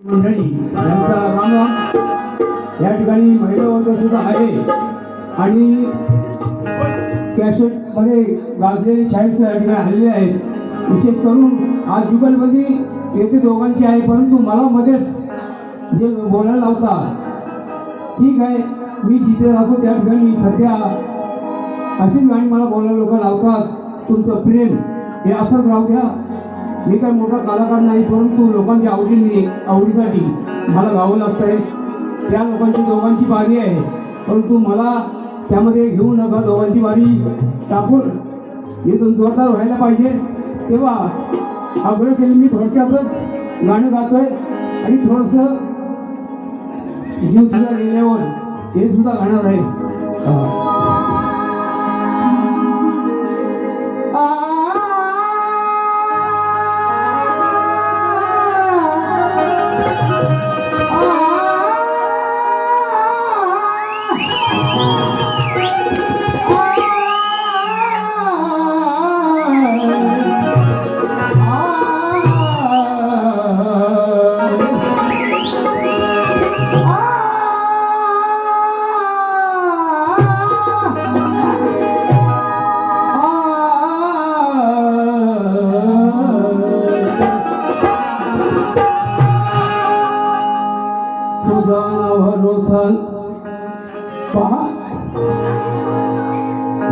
मंडळी यांचा रामराम. या ठिकाणी महिला वर्ग सुद्धा आहे आणि कॅसेटमध्ये गाजलेले शाहीर सुद्धा या ठिकाणी आलेले आहेत. विशेष करून आज जुगलबंदी येथे दोघांची आहे, परंतु मला मध्येच जे बोलायला लावता ठीक आहे, मी जिथे राहतो त्या ठिकाणी सध्या अशीच गाणी मला बोलायला लोक लावतात. तुमचं प्रेम हे असंच राहू द्या. मी काही मोठा कलाकार नाही, परंतु लोकांच्या आवडीसाठी मला गावं लागतं आहे. त्या लोकांची दोघांची बारी आहे, परंतु मला त्यामध्ये घेऊ नका. दोघांची बारी टाकून हे जोरदार व्हायला पाहिजे. तेव्हा आग्रह केली मी थोडक्यातच गाणं गातोय आणि थोडंसं जीव तुझ्या लिहिण्यावर हे सुद्धा गाणार आहे.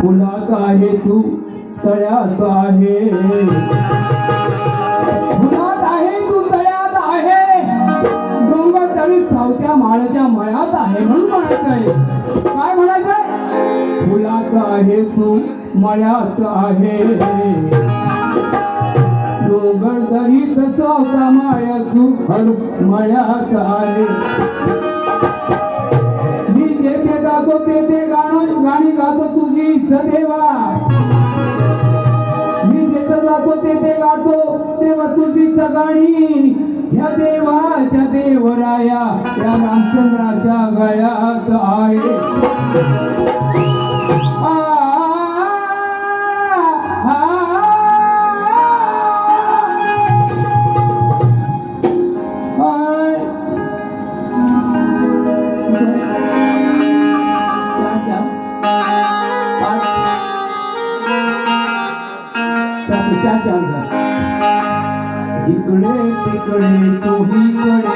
फुलात आहे तू तळ्यात आहे, फुलात आहे तू तळ्यात आहे, डोंगर तळीत सावत्या माळ्याच्या मळ्यात आहे. म्हणून म्हणायचंय, काय म्हणायचंय? फुलात आहे तू मळ्यात आहे, डोंगर तळीत सावत्या माळ्यात मळ्यात आहे. जेथे गातो तेथे गाणी गातो तुझी सदेवा, मी जेथे जातो तेथे गातो तेव्हा तुझीच गाणी. या देवाच्या देवराया या रामचंद्राच्या गळ्यात आहे. जिकडे तिकडे तोहीकडे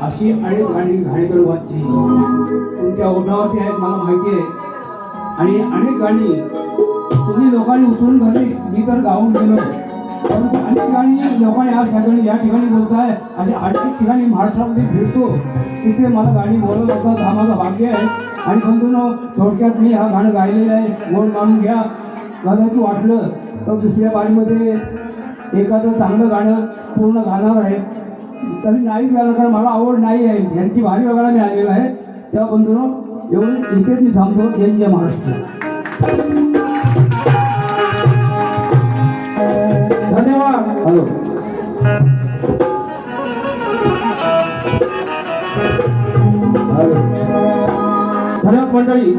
अशी अनेक गाणी घाणेकरवाची तुमच्या ओठावरती आहेत मला माहिती आहे. आणि अनेक गाणी तुम्ही लोकांनी उचलून धरली, मी तर गाऊन गेलो. परंतु अनेक गाणी लोकांनी या ठिकाणी बोलत आहे. अशा अनेक ठिकाणी महाराष्ट्रामध्ये फिरतो, तिथे मला गाणी बोलत होतात. हा माझं भाग्य आहे. आणि बंधूंनो, थोडक्यात मी हा गाणं गायलेलं आहे, गोड मानून घ्या. कदाचित वाटलं तर दुसऱ्या बारीमध्ये एखादं चांगलं गाणं पूर्ण गाणार आहे, तरी नाही गाणं, कारण मला आवड नाही आहे. यांची भारी वगैरे मी आलेला आहे. तेव्हा बंधूंनो, एवढं इथेच मी थांबतो. जय महाराष्ट्र. धन्यवाद. हॅलो. धन्यवाद मंडळी.